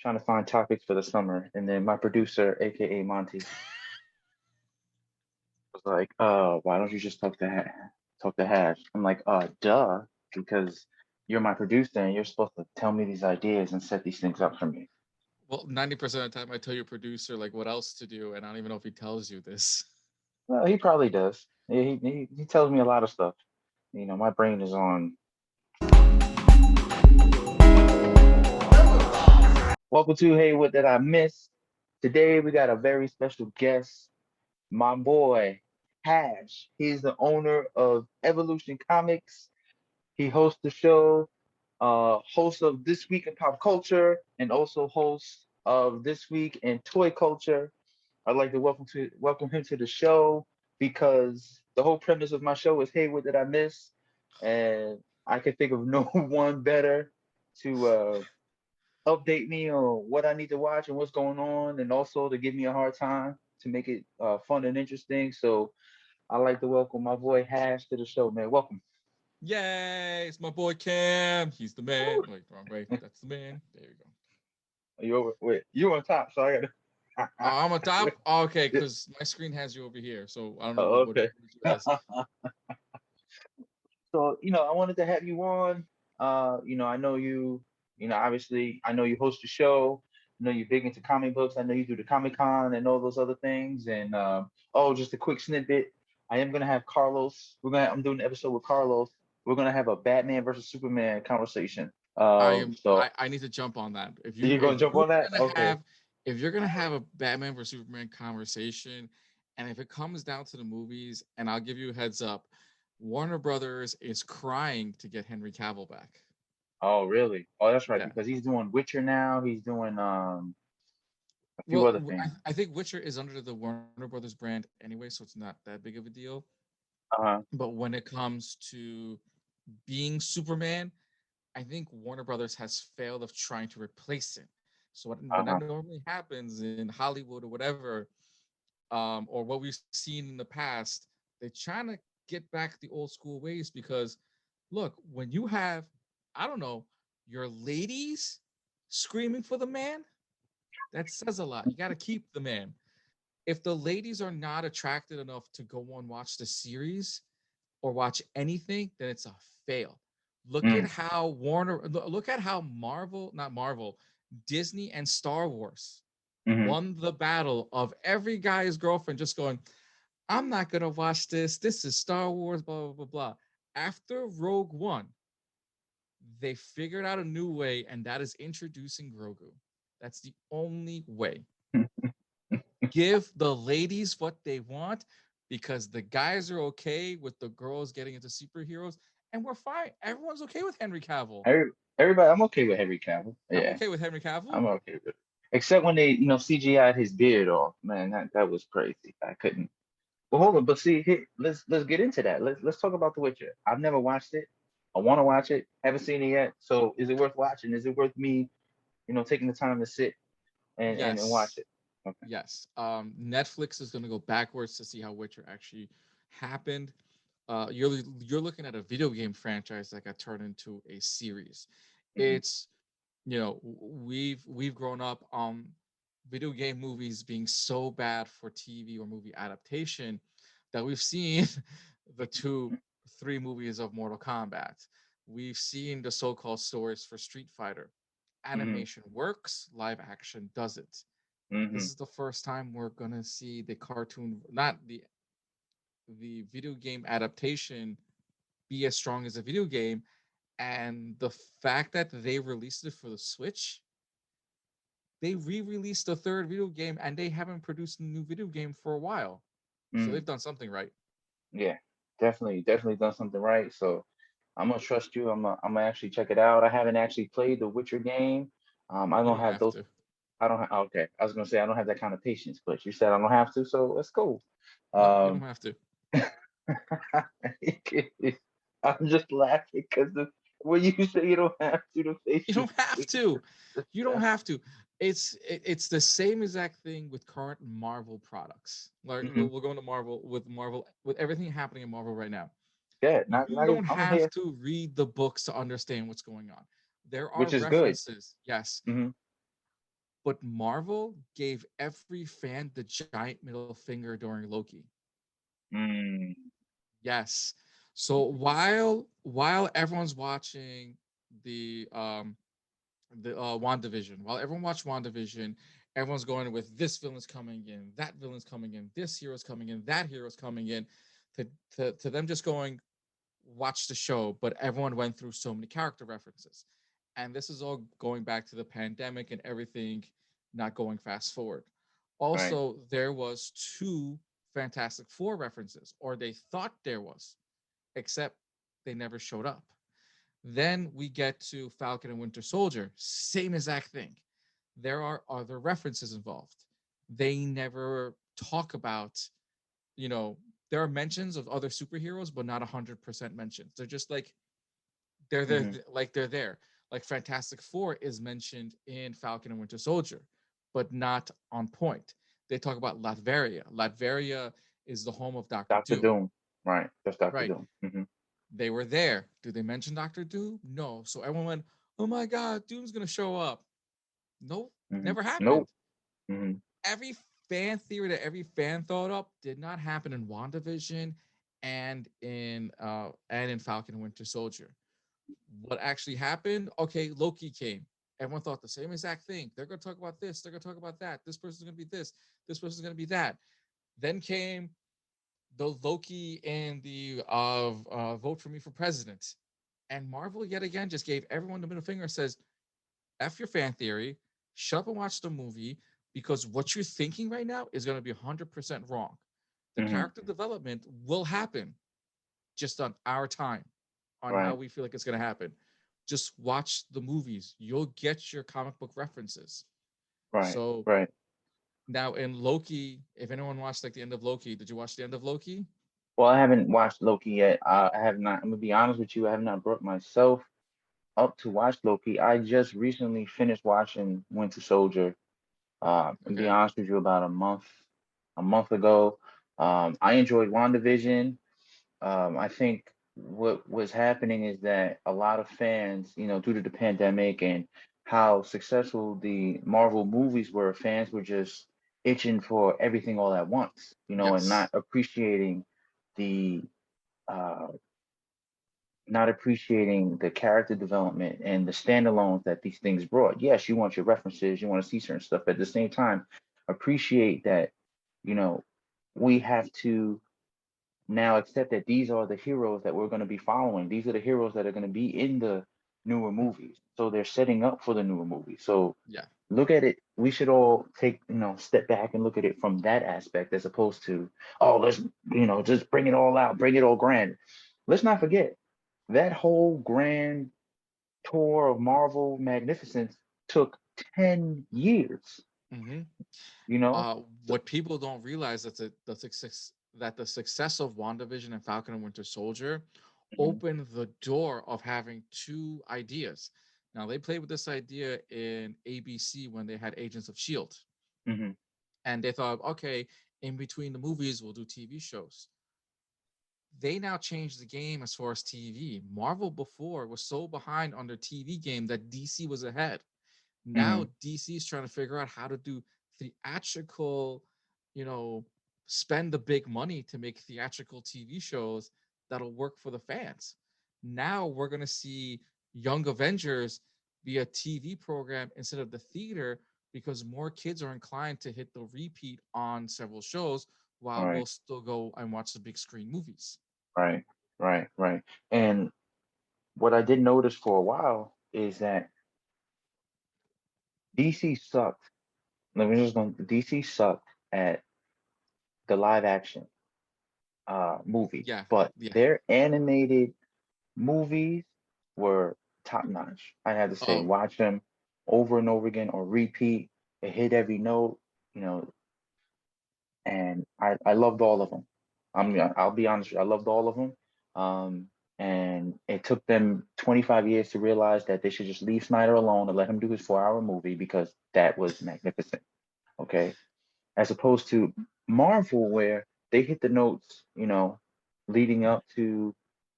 trying to find topics for the summer, and then my producer, aka Monty, was like, why don't you just talk to Hash?" I'm like, duh, because you're my producer and you're supposed to tell me these ideas and set these things up for me." Well, 90% of the time I tell your producer like what else to do, and I don't even know if he tells you this. Well, he probably does. He tells me a lot of stuff. My brain is on. Welcome to Hey, What Did I Miss? Today we got a very special guest, my boy Hash. He's the owner of Evolution Comics. He hosts the show, host of This Week in Pop Culture, and also host of This Week in Toy Culture. I'd like to welcome him to the show because the whole premise of my show is, "Hey, what did I miss?" And I can think of no one better to update me on what I need to watch and what's going on, and also to give me a hard time to make it fun and interesting. So I'd like to welcome my boy Hash to the show, man. Welcome. Yay! It's my boy Cam. He's the man. Woo. Wait, wrong way. That's the man. There you go. You over? Wait, you on top? So I Oh, gotta. I'm on top. Oh, okay, Yeah. because my screen has you over here, so I don't know Oh, what okay. you has. So, I wanted to have you on. I know you, obviously, I know you host a show. I know you're big into comic books. I know you do the Comic Con and all those other things. And oh, just a quick snippet. I am gonna have Carlos. I'm doing an episode with Carlos. We're gonna have a Batman versus Superman conversation. So I need to jump on that. you're gonna jump on that? Okay. If you're gonna have a Batman versus Superman conversation, and if it comes down to the movies, and I'll give you a heads up, Warner Brothers is crying to get Henry Cavill back. Oh, really? Oh, that's right. Yeah. Because he's doing Witcher now. He's doing a few Well, other things. I think Witcher is under the Warner Brothers brand anyway, so it's not that big of a deal. Uh-huh. But when it comes to being Superman, I think Warner Brothers has failed of trying to replace him. So when that Uh-huh. normally happens in Hollywood or whatever, or what we've seen in the past, they're trying to get back the old school ways because, look, when you have, I don't know, your ladies screaming for the man, that says a lot. You got to keep the man. If the ladies are not attracted enough to go and watch the series or watch anything, then it's a fail. Look at Mm, how look at how not Marvel, Disney and Star Wars mm-hmm. won the battle of every guy's girlfriend just going, I'm not going to watch this. This is Star Wars, blah, blah, blah, blah. After Rogue One, they figured out a new way, and that is introducing Grogu. That's the only way. Give the ladies what they want because the guys are okay with the girls getting into superheroes, and we're fine. Everyone's okay with Henry Cavill. Everybody, I'm okay with Henry Cavill. I'm Yeah, okay with Henry Cavill. I'm okay with it. Except when they, CGI'd his beard off. Man, that was crazy. I couldn't. Well, hold on, but see, let's get into that. Let's talk about The Witcher. I've never watched it. I want to watch it. Haven't seen it yet. So, is it worth watching? Is it worth me, taking the time to sit and watch Yes, it? Okay. yes. Netflix is going to go backwards to see how Witcher actually happened. You're looking at a video game franchise that got turned into a series. Hmm. It's we've grown up on video game movies being so bad for TV or movie adaptation that we've seen the three movies of Mortal Kombat. We've seen the so-called stories for Street Fighter. Hmm. Animation works, live action doesn't. This Hmm. is the first time we're gonna see the cartoon, not the video game adaptation, be as strong as a video game. And the fact that they released it for the Switch, they re-released the third video game and they haven't produced a new video game for a while. So Hmm. they've done something right. Yeah, definitely done something right. So, I'm gonna trust you. I'm gonna actually check it out. I haven't actually played the Witcher game. I You don't don't have have those. to. I don't have. Okay, I was gonna say I don't have that kind of patience, but you said I don't have to, so let's go. No, you don't Um, have to. I'm just laughing because when you say you don't have to, the face You you don't have make. to. You don't have to. It's the same exact thing with current Marvel products. Like Hmm. we'll go into Marvel with everything happening in Marvel right now. Yeah, You don't I'm have here, to read the books to understand what's going on. There are which is good. references. Yes, Hmm. but Marvel gave every fan the giant middle finger during Loki. Mm, Yes. So while everyone's watching the um WandaVision, while everyone watched WandaVision, everyone's going with this villain's coming in, that villain's coming in, this hero's coming in, that hero's coming in, to to them just going watch the show, but everyone went through so many character references. And this is all going back to the pandemic and everything not going fast forward. right. Also, there was two Fantastic Four references, or they thought there was, except they never showed up. Then we get to Falcon and Winter Soldier, same exact thing. There are other references involved. They never talk about, you know, there are mentions of other superheroes, but not 100% mentions. They're just like they're there, Hmm. like they're there. Like Fantastic Four is mentioned in Falcon and Winter Soldier, but not on point. They talk about Latveria. Latveria is the home of Doctor Doctor Doom, Doom. Right. That's Doctor right? Doom. Hmm. They were there. Do they mention Doctor Doom? No. So everyone went, "Oh my God, Doom's gonna show up." Nope, Hmm. never happened. Nope. Hmm. Every fan theory that every fan thought up did not happen in WandaVision and in Falcon and Winter Soldier. What actually happened? Okay, Loki came. Everyone thought the same exact thing. They're going to talk about this. They're going to talk about that. This person's going to be this. This person's going to be that. Then came the Loki and the vote for me for president. And Marvel yet again just gave everyone the middle finger and says, F your fan theory, shut up and watch the movie because what you're thinking right now is going to be 100% wrong. The Hmm. character development will happen just on our time, on how Right. we feel like it's going to happen. Just watch the movies. You'll get your comic book references. Right. So Right. now in Loki, if anyone watched like the end of Loki, did you watch the end of Loki? Well, I haven't watched Loki yet. I have not. I'm gonna be honest with you. I have not brought myself up to watch Loki. I just recently finished watching Winter Soldier. To be Okay. honest with you, about a month ago. I enjoyed WandaVision. I think what was happening is that a lot of fans, due to the pandemic and how successful the Marvel movies were, fans were just itching for everything all at once, and Yes. the uh, not appreciating the character development and the standalones that these things brought. Yes, you want your references, you want to see certain stuff, but at the same time, appreciate that, you know, we have to now accept that these are the heroes that we're going to be following. These are the heroes that are going to be in the newer movies. So they're setting up for the newer movies. So Yeah. look at it. We should all take, step back and look at it from that aspect as opposed to, oh, let's, just bring it all out, bring it all grand. Let's not forget that whole grand tour of Marvel Magnificence took 10 years, hmm you know? So, what people don't realize that the success of WandaVision and Falcon and Winter Soldier mhm, opened the door of having two ideas. Now they played with this idea in ABC when they had Agents of Shield, mhm, and they thought, okay, in between the movies we'll do TV shows. They now changed the game as far as TV. Marvel before was so behind on their TV game that DC was ahead. Now mhm, DC is trying to figure out how to do theatrical, you know, spend the big money to make theatrical TV shows that'll work for the fans. Now we're going to see Young Avengers be a TV program instead of the theater because more kids are inclined to hit the repeat on several shows while right, we'll still go and watch the big screen movies. right, right, right. And what I did notice for a while is that DC sucked. Let me just go, DC sucked at the live action movies, Yeah, but yeah. their animated movies were top notch. I had to say, Oh, watch them over and over again or repeat. It hit every note, you know, and I loved all of them. I'll be honest, I loved all of them. Um, and it took them 25 years to realize that they should just leave Snyder alone and let him do his 4-hour movie because that was magnificent. Okay, as opposed to Marvel, where they hit the notes, leading up to,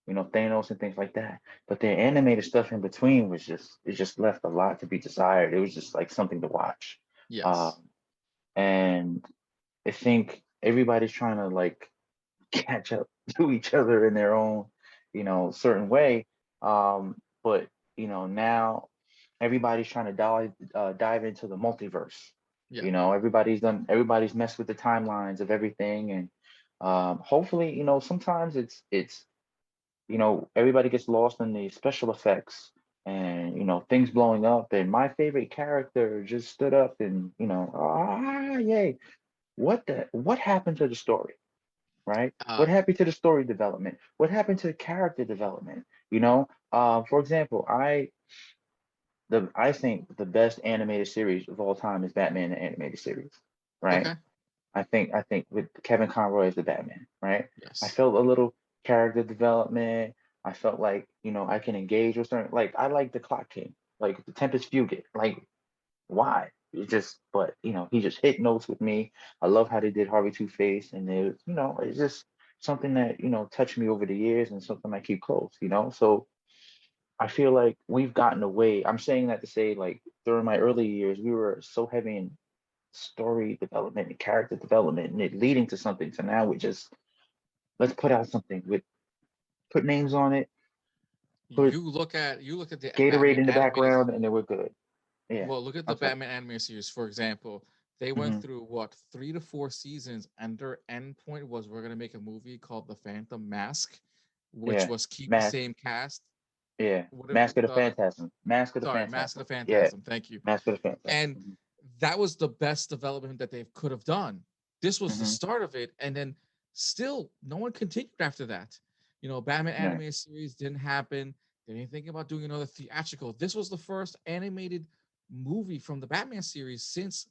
Thanos and things like that. But their animated stuff in between was just, it just left a lot to be desired. It was just like something to watch. Um, Yes. and I think everybody's trying to like catch up to each other in their own, certain way. But now everybody's trying to dive into the multiverse. Yeah. Everybody's messed with the timelines of everything, and hopefully, sometimes it's everybody gets lost in the special effects and things blowing up. And my favorite character just stood up and yay! What happened to the story? Right? What Uh, happened to the story development? What happened to the character development? For example, I think the best animated series of all time is Batman the animated series, right? okay. I think with Kevin Conroy as the Batman, right? I Yes. felt a little character development. I felt like I can engage with certain, like I like the Clock King, like the Tempest Fugit, like why? It just, but he just hit notes with me. I love how they did Harvey Two Face, and it's just something that touched me over the years, and something I keep close. So I feel like we've gotten away. I'm saying that to say, like during my early years, we were so heavy in story development and character development, and it leading to something. So now we just let's put out something with put names on it, put You look at the Gatorade Batman in the animated. background, and then we're good. Yeah, Well, look at I'm the sorry. Batman animated series, for example. They went Hmm. through what 3 to 4 seasons, and their end point was we're gonna make a movie called The Phantom Mask, which Yeah, was keep the mask. same cast. Yeah, What Mask of the the Phantasm. Mask of the Sorry, Mask of Phantasm. the Yeah, Phantasm. Thank you. Mask of the Phantasm. And that was the best development that they could have done. This was the Hmm. start of it, and then still no one continued after that. Batman Right, animated series didn't happen. They didn't think about doing another theatrical. This was the first animated movie from the Batman series since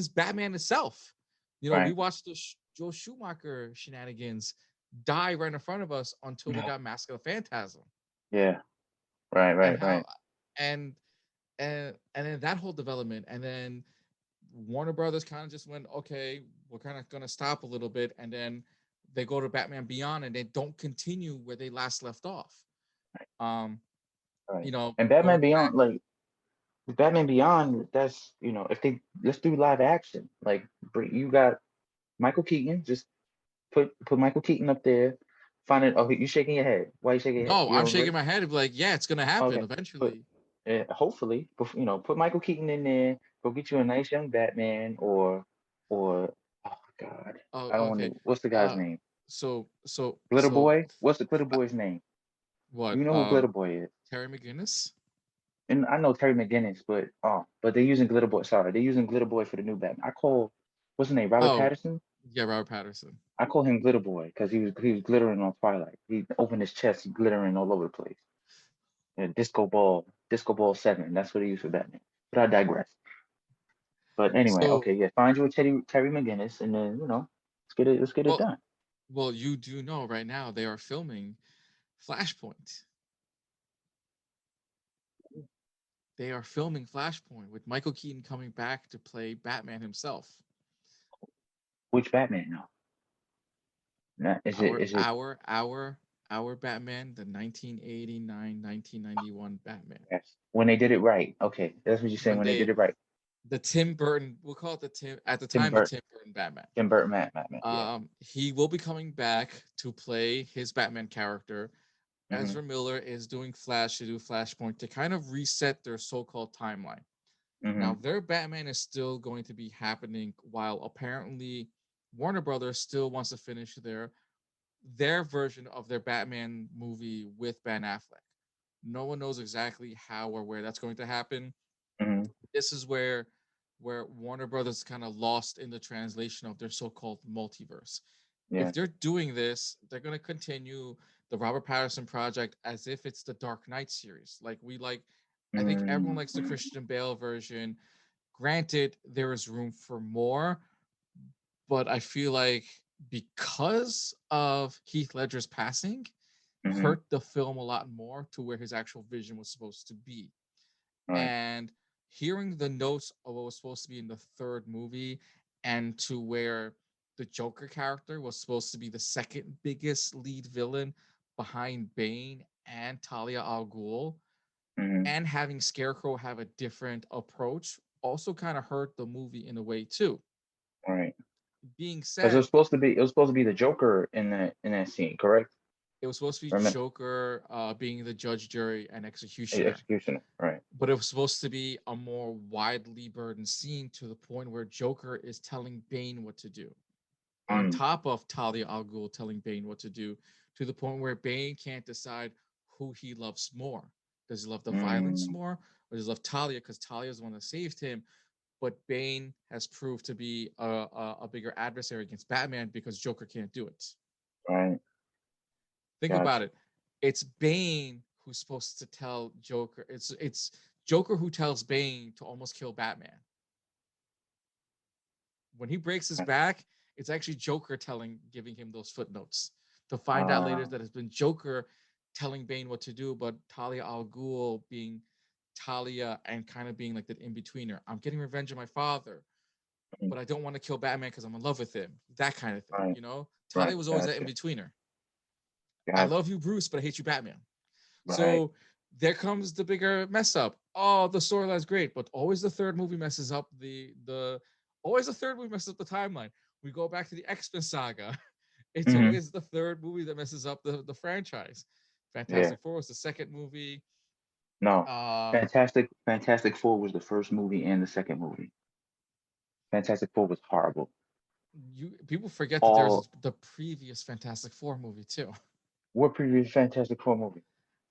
Batman itself. We right. watched the Joe Schumacher shenanigans die right in front of us until we got Mask of the Phantasm, Yeah, right, and right, how right. and and then that whole development, and then Warner Brothers kind of just went, okay, we're kind of gonna stop a little bit, and then they go to Batman Beyond, and they don't continue where they last left off. Um, Right. you know, And Batman going back, Beyond, like Batman Beyond, that's if they let's do live action. Like you got Michael Keaton, just put Michael Keaton up there. Find it. Oh, you shaking your head. Why you shaking your head? no, You I'm don't shaking agree? my head and be like, yeah, it's gonna happen Okay. Put eventually. hopefully, put Michael Keaton in there. Go get you a nice young Batman, or oh God, Oh, I don't want okay. to. What's the guy's Uh, name? so so Glitter so Boy. What's the Glitter uh, Boy's name? what? You know who Glitter Boy is? Terry McGinnis? And I know Terry McGinnis, but they're using Glitter Boy. Sorry, they're using Glitter Boy for the new Batman. What's his name? Robert Oh, Patterson. yeah, Robert Patterson. I call him Glitter Boy because he was glittering on Twilight. He opened his chest, he glittering all over the place. And Disco Ball 7. That's what he used for Batman. But I digress. But anyway, So, okay, yeah, find you a Terry McGinnis, and then let's get it well, done. well, you do know right now they are filming Flashpoint. They are filming Flashpoint with Michael Keaton coming back to play Batman himself. Which Batman now? Is it Our is it our our our Batman, the 1989, 1991 Batman. yes. When they did it right? Okay, that's what you're saying. When When they did they it right, the Tim Burton, we'll call it the Tim at the Tim time the Burton, Tim Burton Batman. Tim Burton, Batman. Yeah. He will be coming back to play his Batman character. Hmm. Ezra Miller is doing Flash to do Flashpoint to kind of reset their so-called timeline. Now, Hmm. their Batman is still going to be happening while apparently Warner Brothers still wants to finish their version of their Batman movie with Ben Affleck. No one knows exactly how or where that's going to happen. Hmm. This is where Warner Brothers kind of lost in the translation of their so-called multiverse. If Yeah. they're doing this, they're going to continue the Robert Patterson project as if it's the Dark Knight series. I think everyone Hmm. likes the Christian Bale version. Granted, there is room for more, but I feel like because of Heath Ledger's passing, Hmm. hurt the film a lot more to where his actual vision was supposed to be. Right. And hearing the notes of what was supposed to be in the third movie, and to where the Joker character was supposed to be the second biggest lead villain behind Bane and Talia al Ghul, Hmm. and having Scarecrow have a different approach also kind of hurt the movie in a way too. Right. Being Because said, it was supposed to be the Joker in that scene, correct? it was supposed to be Remember, Joker being the judge, jury, and executioner, executioner, right? but it was supposed to be a more widely burdened scene to the point where Joker is telling Bane what to do, on Mm, top of Talia al Ghul telling Bane what to do, to the point where Bane can't decide who he loves more. Does he love the violence mm, more, or does he love Talia because Talia is the one that saved him? But Bane has proved to be a bigger adversary against Batman because Joker can't do it. right. Think about Gotcha. it. It's Bane who's supposed to tell Joker. It's Joker who tells Bane to almost kill Batman. When he breaks his back, it's actually Joker giving him those footnotes to find out later Uh, that it's been Joker telling Bane what to do, but Talia al Ghul being Talia and kind of being like that in betweener. I'm getting revenge on my father, mm, but I don't want to kill Batman because I'm in love with him. That kind of thing, right. you know? Right. Talia was always that in Gotcha. betweener. I Gotcha. love you, Bruce, but I hate you, Batman. Right. So there comes the bigger mess up. Oh, the storyline's great, but always the third movie messes up the always the third movie messes up the timeline. We go back to the X-Men saga. It's Hmm. always the third movie that messes up the franchise. Yeah. Fantastic Four was the second movie. No. Um, Fantastic Four was the first movie and the second movie. Fantastic Four was horrible. you people forget that All there's the previous Fantastic Four movie too. what previous Fantastic Four movie?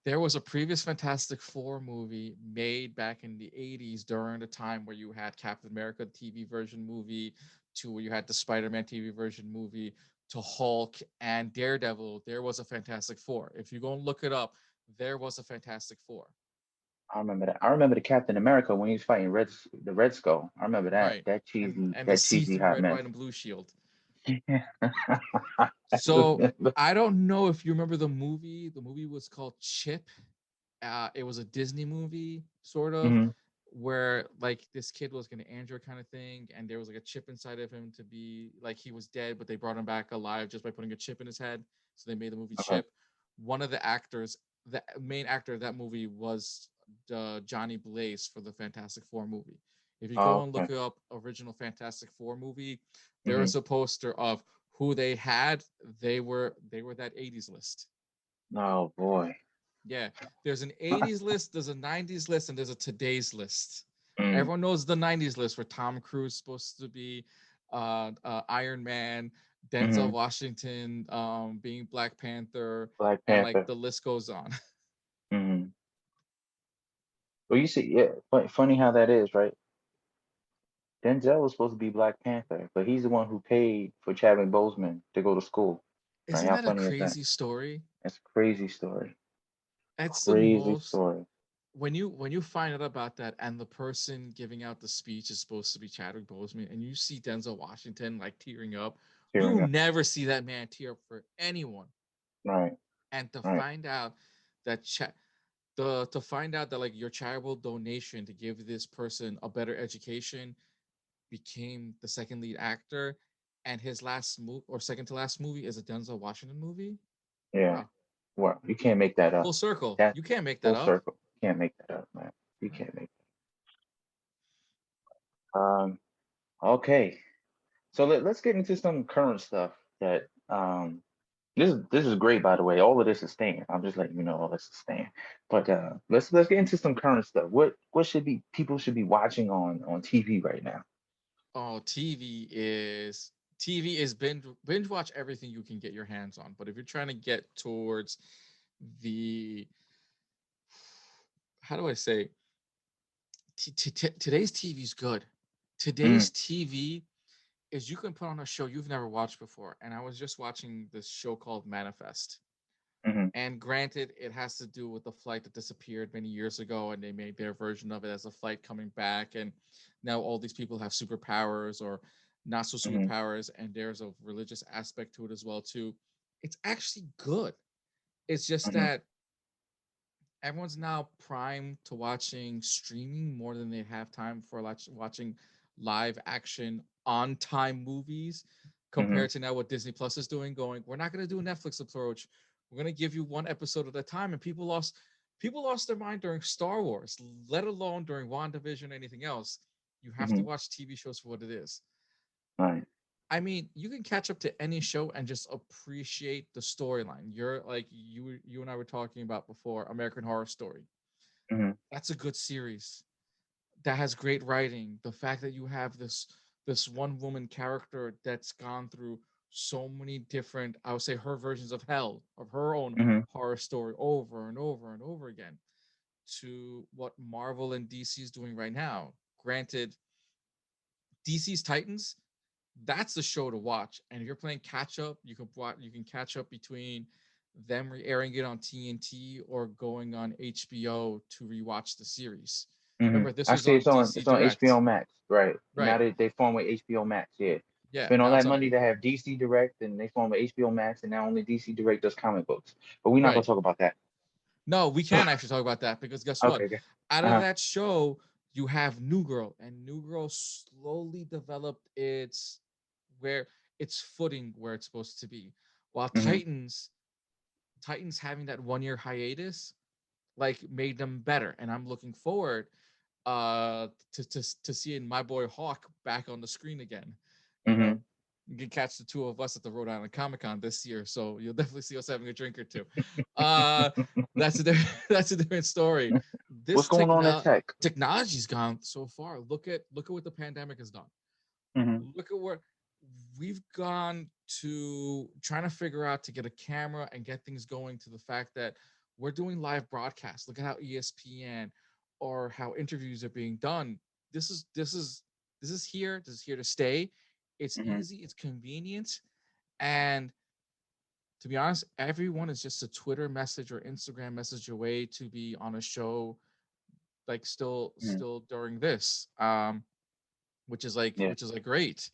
There was a previous Fantastic Four movie made back in the 80s during the time where you had Captain America TV version movie, to where you had the Spider-Man TV version movie, to Hulk and Daredevil. There was a Fantastic Four. If you go and look it up, there was a Fantastic Four. I remember that. I remember the Captain America when he was fighting the Red Skull. I remember that. Right. And the That cheesy see-through hot red, mess. white, and blue shield. Yeah. I So remember. I don't know if you remember the movie. The movie was called Chip. It was a Disney movie, sort of, Hmm. where like this kid was gonna Android kind of thing, and there was like a chip inside of him to be like he was dead, but they brought him back alive just by putting a chip in his head. So they made the movie Okay. Chip. One of the actors, the main actor of that movie, was Johnny Blaze for the Fantastic Four movie. If you go Oh, and okay. look up original Fantastic Four movie, there Hmm. is a poster of who they had. They were that 80s list. Oh boy. Yeah, there's an 80s list, there's a 90s list, and there's a today's list. Mm, Everyone knows the 90s list where Tom Cruise is supposed to be Iron Man, Denzel hmm. Washington being Black Panther, Black and like Panther. the list goes on. Hmm. Well, you see, yeah, funny how that is, right? Denzel was supposed to be Black Panther, but he's the one who paid for Chadwick Boseman to go to school. Right? Isn't How that a funny is that? crazy story? That's a crazy story. That's the Crazy most story. when you find out about that, and the person giving out the speech is supposed to be Chadwick Boseman, and you see Denzel Washington like tearing up, you Tearing up. never see that man tear up for anyone. Right. And to Right. find out that to find out that like your charitable donation to give this person a better education became the second lead actor, and his last move or second to last movie is a Denzel Washington movie. Yeah. Wow, Well, you can't make that full up. circle. That You can't make that full up. circle. Can't make that up, man. You can't make that. Okay. So let's get into some current stuff that this is great, by the way. All of this is staying. I'm just letting you know all this is staying. But let's get into some current stuff. What should be people should be watching on TV right now? Oh, TV is binge watch everything you can get your hands on. But if you're trying to get towards the how do I say today's TV is good. Mm, Today's TV is you can put on a show you've never watched before. And I was just watching this show called Manifest. mm-hmm, And granted, it has to do with the flight that disappeared many years ago, and they made their version of it as a flight coming back. And now all these people have superpowers or not so mm-hmm, superpowers, and there's a religious aspect to it as well too. It's actually good. It's just mm-hmm, that everyone's now primed to watching streaming more than they have time for watching live action on time movies mm-hmm, compared to now what Disney Plus is doing, going, we're not going to do a Netflix approach. We're going to give you one episode at a time. And people lost their mind during Star Wars, let alone during WandaVision or anything else. You have to Hmm. watch TV shows for what it is. Right. I mean, you can catch up to any show and just appreciate the storyline. You're like you and I were talking about before, American Horror Story. Hmm. That's a good series that has great writing. The fact that you have this one woman character that's gone through so many different, I would say, her versions of hell, of her own Hmm. horror story over and over and over again, to what Marvel and DC is doing right now. Granted, DC's Titans, that's the show to watch. And if you're playing catch up, you can catch up between them airing it on TNT or going on HBO to rewatch the series. Hmm. Remember, this I was see on it's DC on HBO Direct. Max, right? Now Right. they form with HBO Max, yeah. Yeah. Spend all Now that it's on. money to have DC Direct, and they form with HBO Max, and now only DC Direct does comic books. But we're not gonna Right. talk about that. No, we can actually talk about that because guess what? Okay, okay. Out of Uh-huh. that show, you have New Girl, and New Girl slowly developed where its footing where it's supposed to be. While Hmm. Titans having that 1 year hiatus, like made them better. And I'm looking forward to seeing my boy Hawk back on the screen again. You know, Hmm. you can catch the two of us at the Rhode Island Comic Con this year, so you'll definitely see us having a drink or two. Uh, that's a that's a different story. What's This going on at Tech? technology's gone so far. Look at what the pandemic has done. Hmm. Look at where we've gone to trying to figure out to get a camera and get things going to the fact that we're doing live broadcasts. Look at how ESPN or how interviews are being done. This is here to stay. It's Hmm. easy, it's convenient, and to be honest, everyone is just a Twitter message or Instagram message away to be on a show like Hmm. still during this. Yeah. Which is like great.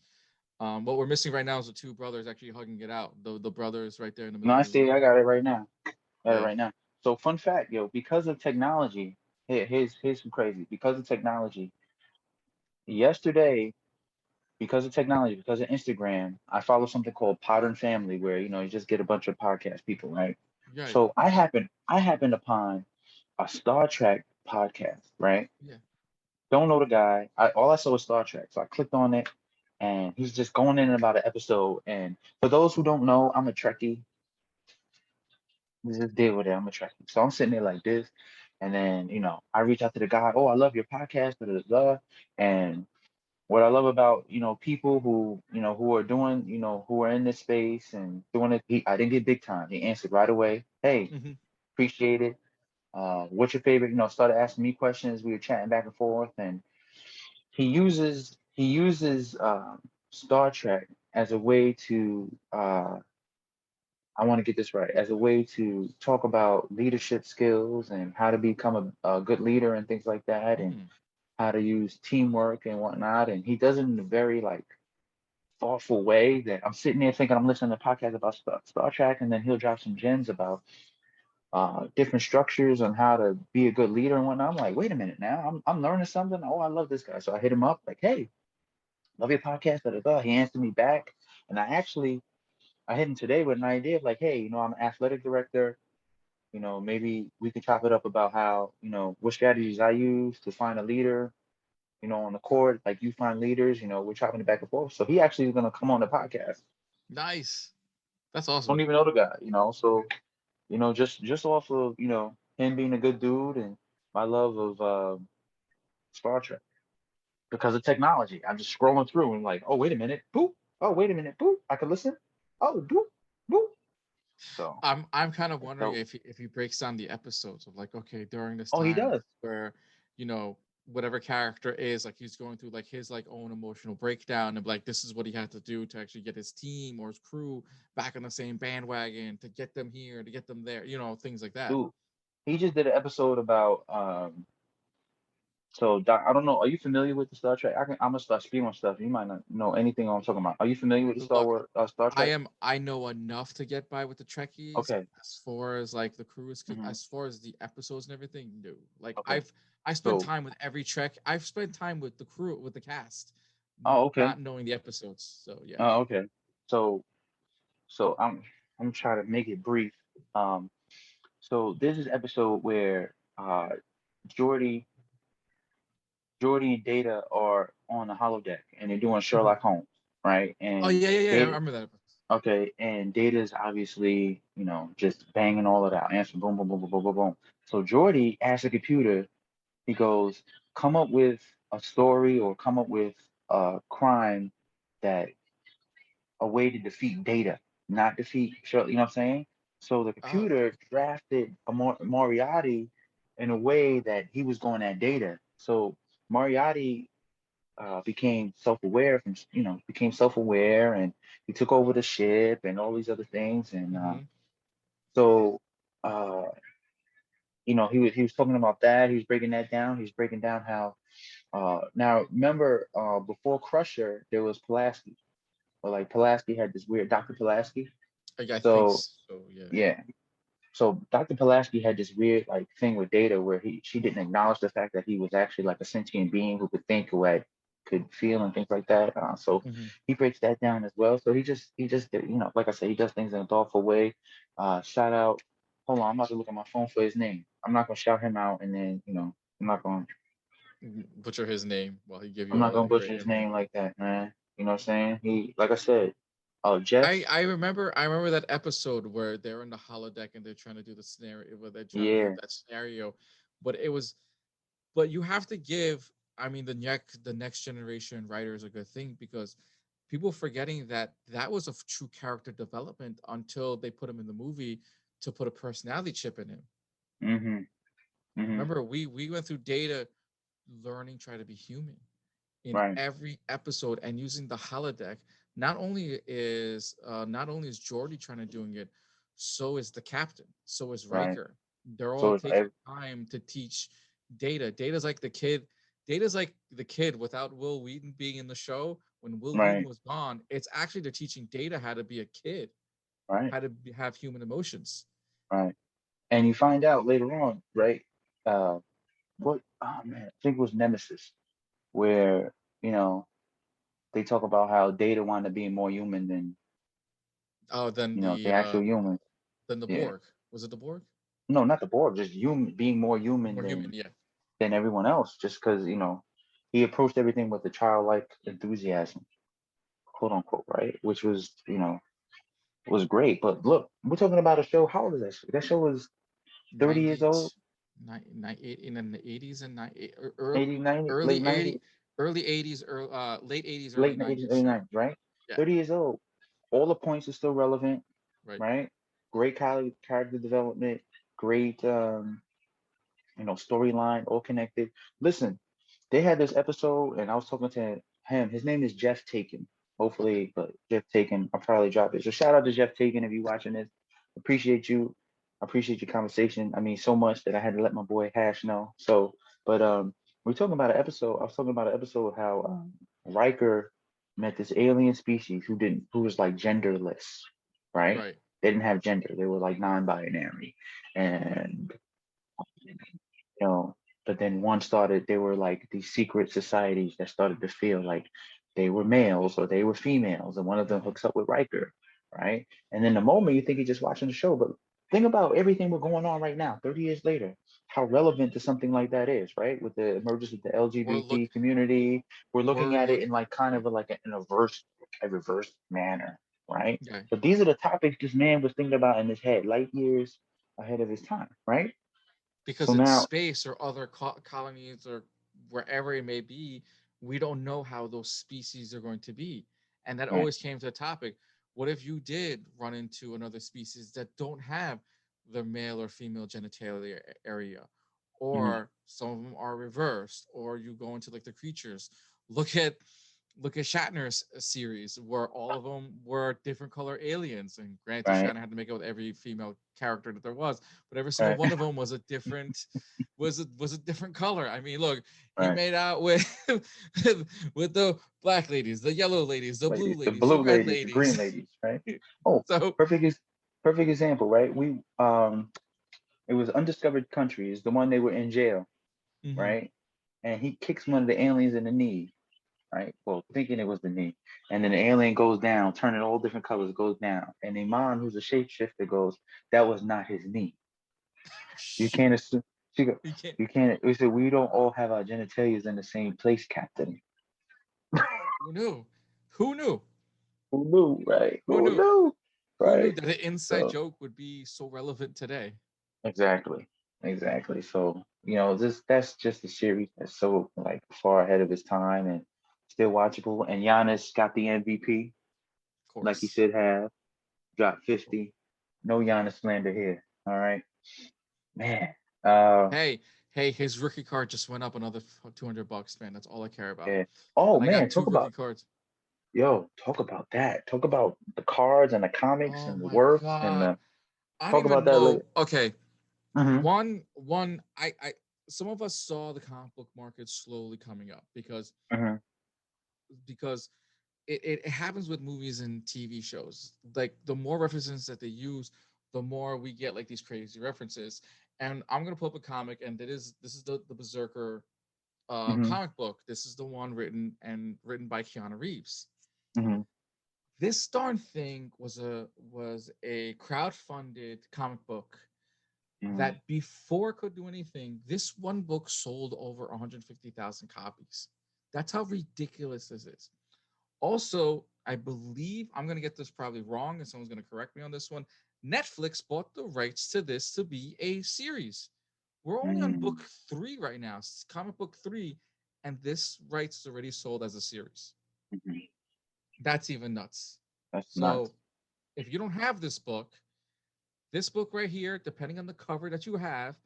What we're missing right now is the two brothers actually hugging it out. The brothers right there in the No, middle I of the see. I room. got it right now. Got it Yeah. right now. So, fun fact, yo, because of technology, here's some crazy. Because of technology, yesterday, because of Instagram, I follow something called Podern Family, where you just get a bunch of podcast people, right? Right. So I happened upon a Star Trek podcast, right? Yeah. Don't know the guy. All I saw was Star Trek, so I clicked on it, and he's just going in about an episode. And for those who don't know, I'm a Trekkie. Just deal with it. I'm a Trekkie. So I'm sitting there like this, and then I reach out to the guy. Oh, I love your podcast, blah, blah, blah. And what I love about people who are doing who are in this space and doing it, I didn't get big time. He answered right away. Hey, Hmm. appreciate it. What's your favorite? Started asking me questions. We were chatting back and forth, and he uses Star Trek as a way to I want to get this right, as a way to talk about leadership skills and how to become a good leader and things like that, and Mm. how to use teamwork and whatnot. And he does it in a very like thoughtful way that I'm sitting there thinking I'm listening to podcasts about Star Trek, and then he'll drop some gems about different structures on how to be a good leader and whatnot. I'm like, wait a minute now, I'm learning something. Oh, I love this guy. So I hit him up like, hey, love your podcast. Da, da, da. He answered me back, and I hit him today with an idea of like, hey, I'm an athletic director. Maybe we could chop it up about how what strategies I use to find a leader. On the court, like you find leaders. We're chopping it back and forth. So he actually is going to come on the podcast. Nice. That's Don't awesome. even know the guy. So just off of him being a good dude and my love of Star Trek because of technology. I'm just scrolling through and like, oh wait a minute, boop. Oh wait a minute, boop. I can listen. Oh boop, boop. So I'm kind of it's wondering dope. if he breaks down the episodes of like, okay, during this Oh, he time does. where, you know, whatever character is like he's going through like his like own emotional breakdown and like this is what he had to do to actually get his team or his crew back on the same bandwagon to get them here, to get them there, things like that. Dude, he just did an episode about so Doc, I don't know. Are you familiar with the Star Trek? I'm gonna start spewing on stuff. You might not know anything I'm talking about. Are you familiar with the Star Look, Wars Star Trek? I know enough to get by with the Trekkies Okay. as far as like the crew is Hmm. as far as the episodes and everything. No, like Okay. I spent So time with every Trek. I've spent time with the crew with the cast, oh okay. not knowing the episodes. So yeah. Okay. So so I'm trying to make it brief. Um so this is episode where Geordi Geordi and Data are on the holodeck and they're doing Mhm. Sherlock Holmes, right? Oh And yeah, yeah, yeah. I Data, remember that. okay, and Data's obviously, just banging all of that, answer boom, boom, boom, boom, boom, boom, boom. So Jordy asks the computer, he goes, come up with a story or come up with a crime that a way to defeat Data, not defeat Shirley, you know what I'm saying? So the Oh, computer drafted a Moriarty in a way that he was going at Data. So Moriarty became self-aware became self-aware, and he took over the ship and all these other things. And mm-hmm. so uh, he was talking about that. He was breaking that down. He was breaking down how now remember before Crusher there was Pulaski, or like Pulaski had this weird Dr. Pulaski. I think So so. Yeah. yeah, so Dr. Pulaski had this weird like thing with Data where she didn't acknowledge the fact that he was actually like a sentient being who could think, could feel and things like that. So Mm-hmm. he breaks that down as well. So he just did, like I said, he does things in a thoughtful way. Shout out. Hold on, I'm about to look at my phone for his name. I'm not gonna shout him out, and then I'm not gonna Butcher his name while he give I'm you not all gonna the butcher great his info. name like that, man. You know what I'm saying? He, like I said, Jeff. I remember that episode where they're in the holodeck and they're trying to do the scenario where they're trying to do Yeah. that scenario, but it was but you have to give, I mean, the next generation writers a good thing, because people forgetting that that was a true character development until they put him in the movie to put a personality chip in him. Mhm. Mhm. Remember, we went through Data learning try to be human in Right. every episode, and using the holodeck. Not only is Jordy trying to doing it, so is the captain, so is Right. Riker. They're all So it's taking time to teach Data. Data's like the kid without Will Wheaton being in the show. When Will Wheaton right. was gone, it's actually they're teaching Data how to be a kid, Right. how to have human emotions. Right. And you find out later on, right? Uh, what? Oh man, I think it was Nemesis, where you know they talk about how Data wound up being more human than Oh, then the actual humans. the Yeah. Borg. Was it the Borg? No, not the Borg, just human being more human More human, yeah. than everyone else, just because he approached everything with a childlike enthusiasm, quote unquote, right? Which was great. But look, we're talking about a show. How old is that show? That show was 30 years 90, old, in the 80s and early 80, 90, early late 80 90s, early 80s, late 80s, early late 80s, 90s early show. 90s, right? Yeah, 30 years old. All the points are still relevant, right. right? Great character development, great storyline, all connected. Listen, they had this episode, and I was talking to him. His name is Jeff Taken. Okay. Hopefully, but Jeff Taken, I'll probably drop it. So shout out to Jeff Taken if you're watching this. Appreciate you. Appreciate your conversation. I mean, so much that I had to let my boy Hash know. So, but we're talking about an episode. I was talking about an episode of how Riker met this alien species who was like genderless, right? Right. They didn't have gender. They were like non-binary, and you know but then they were like these secret societies that started to feel like they were males or they were females, and one of them Hmm. hooks up with Riker, right? And then the moment you think you're just watching the show, but think about everything we're going on right now 30 years later, how relevant to something like that is, right? With the emergence of the We're look LGBT community, we're looking we're at it look in like kind of a reverse manner, right? Yeah, But these are the topics this man was thinking about in his head, light years ahead of his time, right? So because in now, space or other colonies or wherever it may be, we don't know how those species are going to be. And that right. always came to the topic. What if you did run into another species that don't have the male or female genitalia area? Mhm. Or some of them are reversed, or you go into like the creatures. Look at Shatner's series where all of them were different color aliens. And granted, Right, Shatner had to make it with every female character that there was, but every single right, one of them was a different different color. I mean, look, he right. made out with with the black ladies, the yellow ladies, the blue Ladies, the ladies, the blue red ladies, the green ladies. ladies, right? Oh, So perfect is perfect example, right? It was Undiscovered Country, is the one they were in jail, mhm. right? And he kicks one of the aliens in the knee, right? Well, thinking it was the knee, and then the alien goes down, turning all different colors, goes down, and Iman, who's a shapeshifter, goes, "That was not his knee. You can't assume." She go, You can't. "You can't." We said we don't all have our genitalias in the same place, Captain. Who knew? Who knew? Who knew, right? Who Who knew? knew, Who knew right? that an inside So joke would be so relevant today? exactly, exactly. So this that's just a series that's so like far ahead of its time and still watchable. And Giannis got the MVP, Of like he course. should have. Dropped 50. No Giannis slander here. All right, man. Uh, Hey, hey, his rookie card just went up another $200, man. That's all I care about. yeah. Oh And I got man, two rookie cards. talk about that. Talk about the cards and the comics Oh and the my worth and god. the I don't talk about even that later. know. Okay. Mm-hmm. One I some of us saw the comic book market slowly coming up Mm-hmm. because it happens with movies and TV shows. Like the more references that they use, the more we get like these crazy references. And I'm gonna pull up a comic, and this is the Berserker Mm-hmm. comic book. This is the one written by Keanu Reeves. Mm-hmm. This darn thing was a crowd-funded comic book Mm-hmm. that before it could do anything, this one book sold over 150,000 copies. That's how ridiculous this is. Also, I believe I'm going to get this probably wrong, and someone's going to correct me on this one. Netflix bought the rights to this to be a series. We're only on book Mm-hmm. 3 right now, comic book 3, and this rights is already sold as a series. Mm-hmm. That's even nuts. That's nuts. So, if you don't have this book right here, depending on the cover that you have,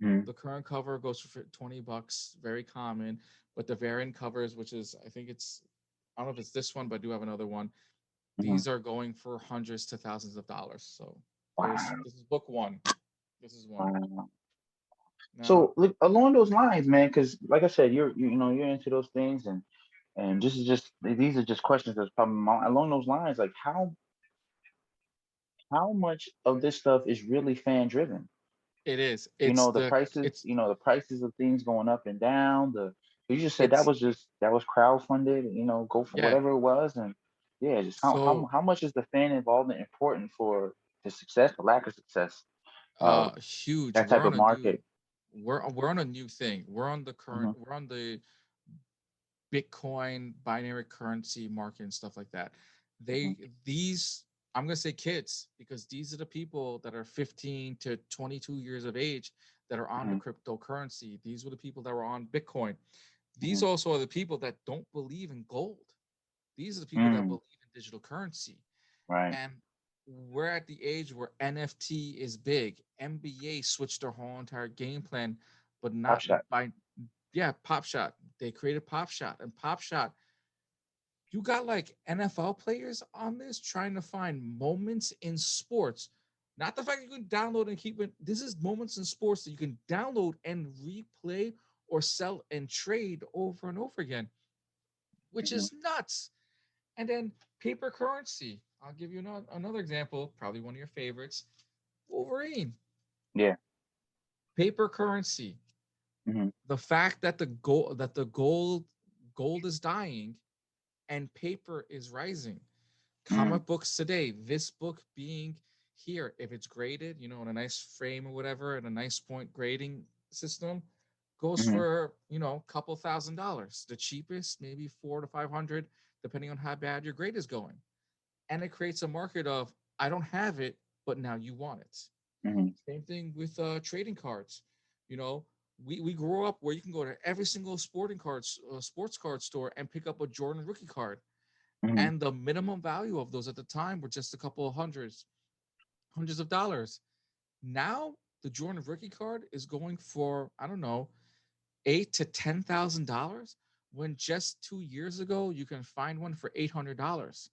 Mm-hmm. the current cover goes for $20, very common. But the variant covers, which is I don't know if it's this one, but I do have another one. Mm-hmm. These are going for hundreds to thousands of dollars. So Wow. this is book one. This is one. Wow. Now So look, along those lines, man, because like I said, you're into those things, and this is just these are just questions that's probably along those lines. Like how much of this stuff is really fan driven? it is. The prices, the prices of things going up and down. The You just said It's that was crowdfunded. Go for yeah. whatever it was, and yeah, just So how much is the fan involvement important for the success, the lack of success of huge. that type of market? We're on a new thing. Hmm. We're on the Bitcoin binary currency market and stuff like that. Hmm. These I'm gonna say kids because these are the people that are 15 to 22 years of age that are on the Hmm. cryptocurrency. These were the people that were on Bitcoin. These Hmm. also are the people that don't believe in gold. These are the people that Mm, believe in digital currency. right. And we're at the age where NFT is big. NBA switched their whole entire game plan, but Top not Shot. by yeah, Pop Shot. They created Pop Shot, and Pop Shot, you got like NFL players on this trying to find moments in sports. Not the fact you can download and keep it. This is moments in sports that you can download and replay or sell and trade over and over again, which Hmm. is nuts. And then paper currency. I'll give you another example, probably one of your favorites. Wolverine. Yeah. Paper currency. Hmm. The fact that the gold is dying and paper is rising. Mm, Comic books today, this book being here, if it's graded, in a nice frame or whatever, and a nice point grading system, goes hmm. for a couple $1,000s. The cheapest, maybe 400 to 500, depending on how bad your grade is going. And it creates a market of I don't have it, but now you want it. Hmm. Same thing with trading cards. You know, we grew up where you can go to every single sports card store and pick up a Jordan rookie card, Hmm. and the minimum value of those at the time were just a couple of hundreds of dollars. Now the Jordan rookie card is going for I don't know $8,000 to $10,000 when just 2 years ago you can find one for $800.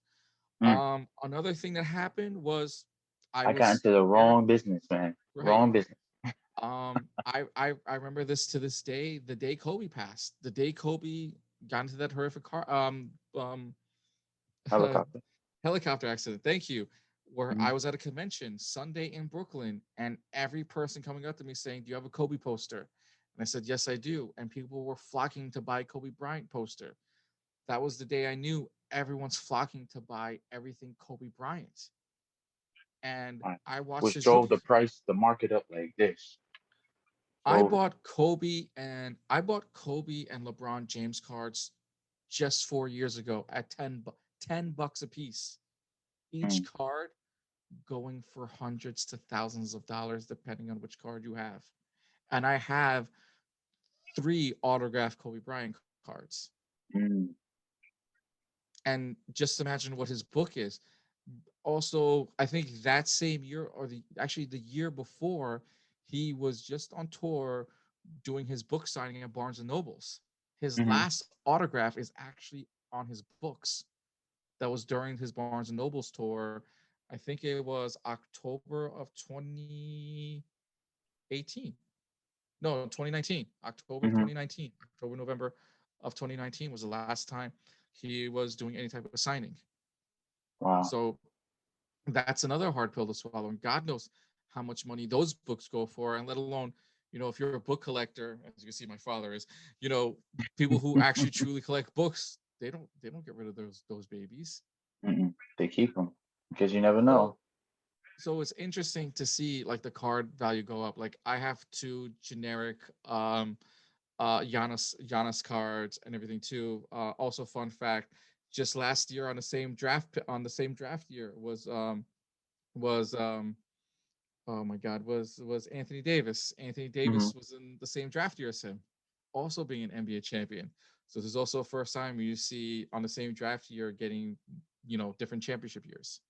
Mm. Another thing that happened was I I got was into the there, wrong business, man. right. Wrong business. I remember this to this day, the day Kobe passed, the day Kobe got into that horrific Helicopter. helicopter accident. Thank you. Where Hmm. I was at a convention Sunday in Brooklyn, and every person coming up to me saying, "Do you have a Kobe poster?" And I said, "Yes, I do." And people were flocking to buy Kobe Bryant poster. That was the day I knew everyone's flocking to buy everything Kobe Bryant. And Right. I watched Which his drove rookie. the market up like this. Drove it. I bought Kobe and LeBron James cards just 4 years ago at $10 a piece. Each Mm, card going for hundreds to thousands of dollars, depending on which card you have. And I have three autographed Kobe Bryant cards. mm, And just imagine what his book is. Also, I think that same year, or the year before, he was just on tour doing his book signing at Barnes and Nobles. His mm-hmm, last autograph is actually on his books. That was during his Barnes and Nobles tour. I think it was October of 2018. No, 2019. October of mm-hmm. 2019. October, November of 2019 was the last time he was doing any type of signing. Wow. So that's another hard pill to swallow. And God knows how much money those books go for, and let alone, if you're a book collector, as you can see, my father is, you know, people who actually truly collect books, they don't get rid of those babies. Mm-mm. They keep them because you never know. So so it's interesting to see like the card value go up. Like I have two generic Giannis cards and everything too. Also fun fact, just last year on the same draft year was oh my God, was Anthony Davis. Anthony Hmm. Davis was in the same draft year as him, also being an NBA champion. So there's also a first time where you see on the same draft year getting, different championship years.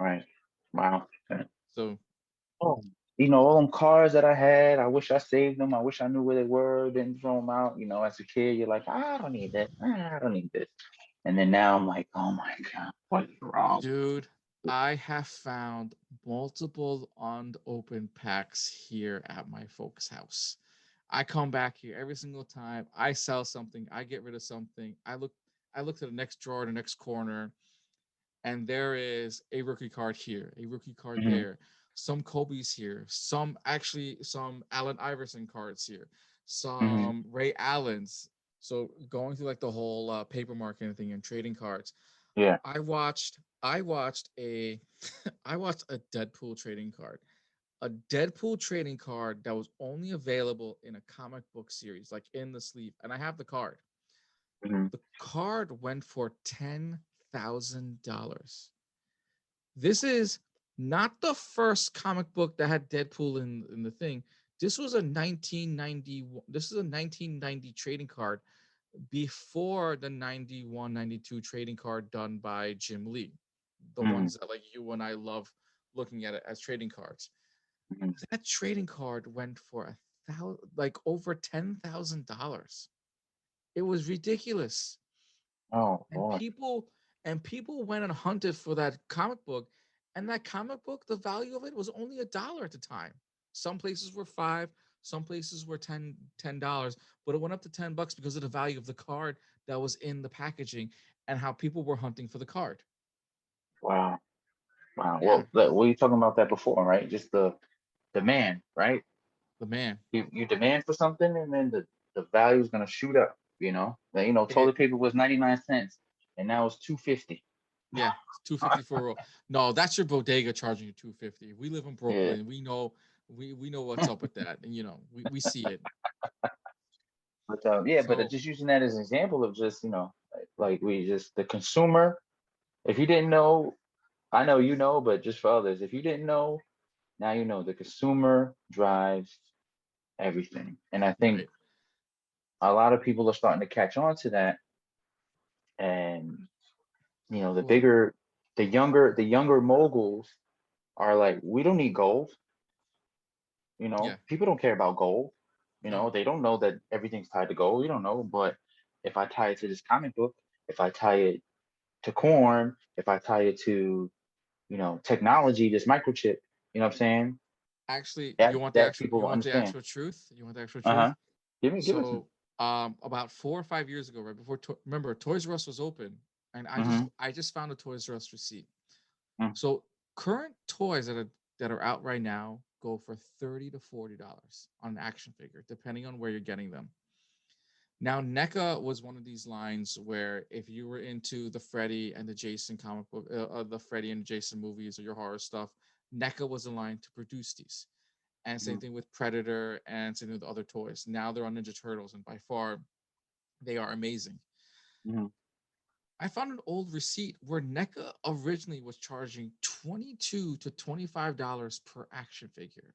Right. Wow. So Oh, all them cars that I had, I wish I saved them. I wish I knew where they were, didn't throw them out. As a kid, you're like, I don't need that. I don't need this. And then now I'm like, oh my God, what's wrong? dude, I have found multiple unopened packs here at my folks' house. I come back here every single time. I sell something, I get rid of something. I look to the next drawer, the next corner, and there is a rookie card here, a rookie card Hmm. there, some Kobe's here, some Allen Iverson cards here, Hmm. some Ray Allen's. So going through like the whole paper marketing thing and trading cards, Yeah. I watched a I watched a Deadpool trading card. A Deadpool trading card that was only available in a comic book series, like in the sleeve. And I have the card. Hmm. The card went for $10,000. This is not the first comic book that had Deadpool in the thing. This is a 1990 trading card before the 91, 92 trading card done by Jim Lee. The Hmm. ones that like you and I love looking at it as trading cards. Hmm. That trading card went for like over $10,000. It was ridiculous. Oh And Lord. people went and hunted for that comic book, and that comic book, the value of it was only $1 at the time. Some places were 5, some places were $10, but it went up to $10 because of the value of the card that was in the packaging and how people were hunting for the card. Wow. Wow. Yeah, Well, we were talking about that before, right? Just the demand, right? the man. You demand for something, and then the value is gonna shoot up. It Toilet paper was 99 cents, and now it's 250. Yeah, it's 250 for a roll. No, that's your bodega charging you 250. We live in Yeah. Brooklyn. We know what's up with that. And we see it. But yeah, but So just using that as an example of just like we just the consumer. If you didn't know, I know you know, but just for others, if you didn't know, now you know. The consumer drives everything, and I think right. a lot of people are starting to catch on to that. And the Well, bigger, the younger moguls are like, we don't need gold. yeah, People don't care about gold. no. They don't know that everything's tied to gold. You don't know, but if I tie it to this comic book, if I tie it to corn, if I tie it to, technology, this microchip, you know what I'm saying? Actually, you That want the that actual you people want the understand. actual truth? You want the actual Uh-huh. truth? Give it to me. So, about 4 or 5 years ago, right before remember Toys R Us was open, and I just Mm-hmm. I just found a Toys R Us receipt. Mm-hmm. So current toys that are out right now go for $30 to $40 on an action figure, depending on where you're getting them. Now, NECA was one of these lines where if you were into the Freddy and the Jason comic book, the Freddy and Jason movies or your horror stuff, NECA was a line to produce these. And same thing with Predator and same thing with other toys. Now they're on Ninja Turtles, and by far they are amazing. Mm-hmm. I found an old receipt where NECA originally was charging $22 to $25 per action figure.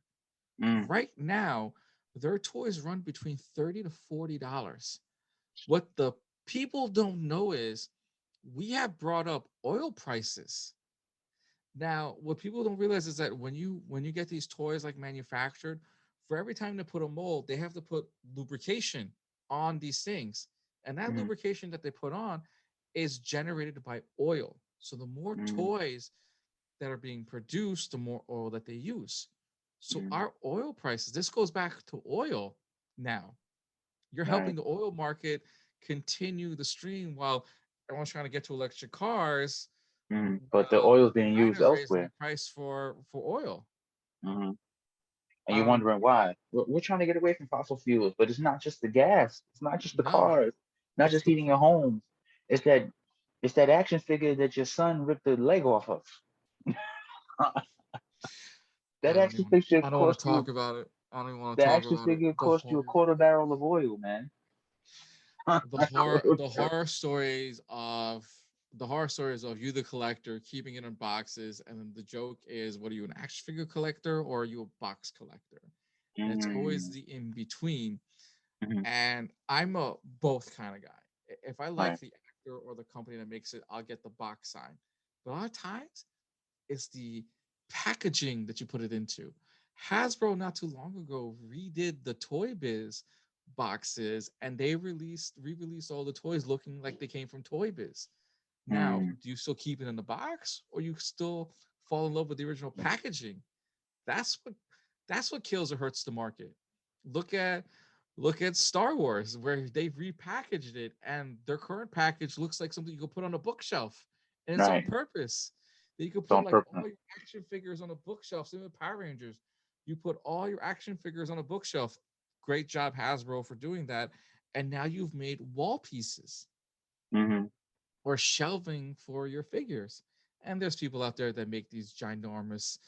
Mm, Right now, their toys run between $30 to $40. What the people don't know is we have brought up oil prices. Now, what people don't realize is that when you get these toys like manufactured, for every time they put a mold, they have to put lubrication on these things. And that mm, lubrication that they put on is generated by oil. So the more mm, toys that are being produced, the more oil that they use. So mm. our oil prices, this goes back to oil now. You're helping Right. the oil market continue the stream while everyone's trying to get to electric cars. Mm. But the Well, oil is being used China's raising the elsewhere. price for oil. Hmm. And you're Um, wondering why. We're trying to get away from fossil fuels, but it's not just the gas. It's not just the no, cars. Not it's just the heating your homes. It's that it's that action figure that your son ripped the leg off of. That action figure I don't want cost to you talk about it. I don't even want the to talk action about it. figure cost you a quarter barrel of oil, man. A The quarter. horror stories of you the collector keeping it in boxes, and then the joke is, what are you, an action figure collector or are you a box collector? And it's always Mm, the in between. mhm. And I'm a both kind of guy. If I like Right. the actor or the company that makes it, I'll get the box sign. But a lot of times it's the packaging that you put it into. Hasbro not too long ago redid the Toy Biz boxes, and they re-released all the toys looking like they came from Toy Biz. Now, Mm, do you still keep it in the box, or you still fall in love with the original packaging? That's what that's what kills or hurts the market. Look at look at Star Wars, where they've repackaged it, and their current package looks like something you could put on a bookshelf, and it's on right. purpose. That you could It's put on like purpose. all your action figures on a bookshelf. Same with Power Rangers, you put all your action figures on a bookshelf. Great job, Hasbro, for doing that. And now you've made wall pieces Hmm. or shelving for your figures. And there's people out there that make these ginormous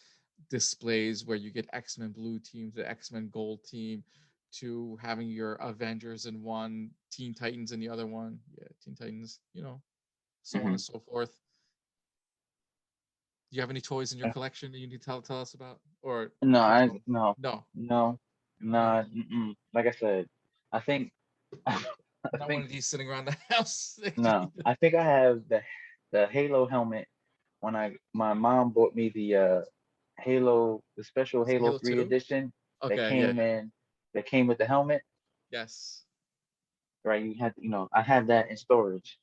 displays where you get X-Men blue team to X-Men gold team to having your Avengers in one, Teen Titans in the other one. Yeah, Teen Titans, so on Hmm. and so forth. Do you have any toys in your collection that you need to tell us about? Or No, you don't? no, No. no, No. not. Mm-mm. Like I said, I think, I Not one think, of these sitting around the house. no, I think I have the Halo helmet when my mom bought me the special Halo Halo 3 2? edition that Okay, yeah, came yeah. in that came with the helmet, Yes. right? I have that in storage.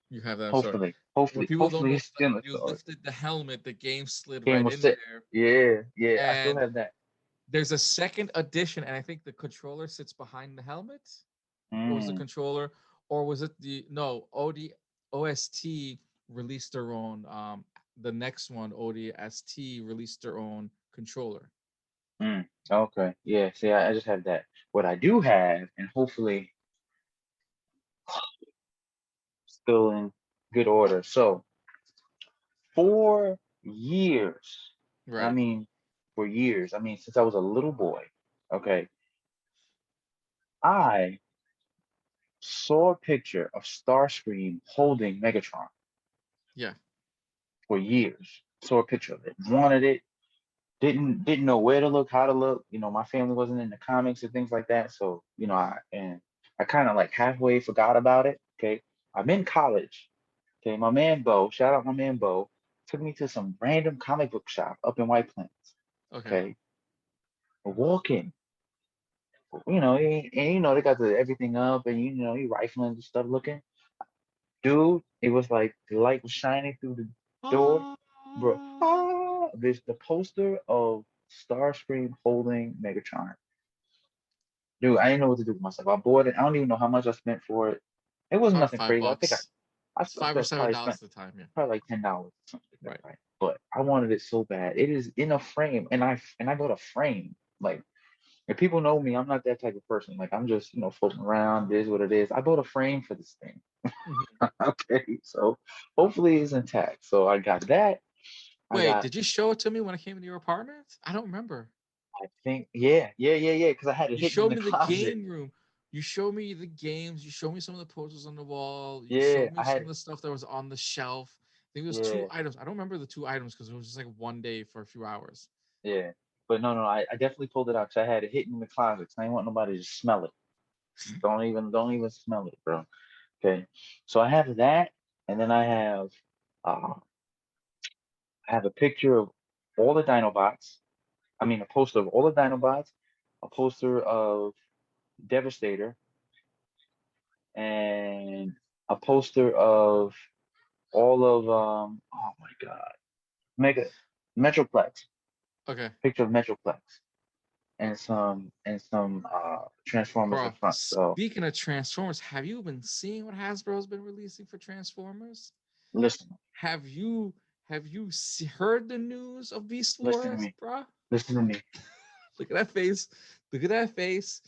You have that. I'm sorry. Hopefully, What hopefully, people don't hopefully know it's is that still when in you storage. lifted the helmet, the game slid Game right was in set. there. Yeah, yeah, I still And have that. there's a second edition, and I think the controller sits behind the helmet. Or was the Mm, controller, or was it the no OST released their own? The next one, ODST, released their own controller. okay, yeah. See, I just have that. What I do have, and hopefully still in good order. So 4 years, I Right. mean, for years, I mean, since I was a little boy, okay, I saw a picture of Starscream holding Megatron Yeah. for years. Saw a picture of it, wanted it, didn't know where to look, how to look. My family wasn't into comics and things like that, so I kind of like halfway forgot about it. Okay, I'm in college. Okay, my man Bo, shout out my man Bo, took me to some random comic book shop up in White Plains. Okay. Okay, we're walking. They got everything up, and you rifling and stuff looking. Dude, it was like the light was shining through the door, Ah. bro. There's the poster of Starscream holding Megatron. Dude, I didn't know what to do with myself. I bought it. I don't even know how much I spent for it. It wasn't Probably nothing five crazy. I think bucks, I five or spent, seven probably spent dollars at the time. Yeah. probably like $10, something like that, Right. right? But I wanted it so bad. It is in a frame, and I got a frame. Like, if people know me, I'm not that type of person. Like, I'm just floating around. It is what it is. I bought a frame for this thing. Mhm. Okay, so hopefully it's intact. So I got that. I Wait, got, did you show it to me when I came into your apartment? I don't remember. I think, yeah, yeah, yeah, yeah, because I had it You hidden in showed the me the closet. game room. you show me the games, you show me some of the posters on the wall, you Yeah, showed me I some had of the stuff that was on the shelf. I think it was two yeah, items. I don't remember the two items because it was just like one day for a few hours. yeah. But no, no, I definitely pulled it out because I had it hidden in the closet. 'Cause I didn't want nobody to smell it. Don't even smell it, bro. Okay. So I have that, and then uh I have a picture of all the Dinobots. I mean, a poster of all the Dinobots, a poster of Devastator, and a poster of all of oh my God, Mega Metroplex. Okay, Picture of Metroplex and some Transformers bro. up front. So Speaking of Transformers, have you been seeing what Hasbro's been releasing for Transformers? listen, Have you heard the news of Beast listen to Wars, me, bro? listen to me, Look at that face. Look at that face.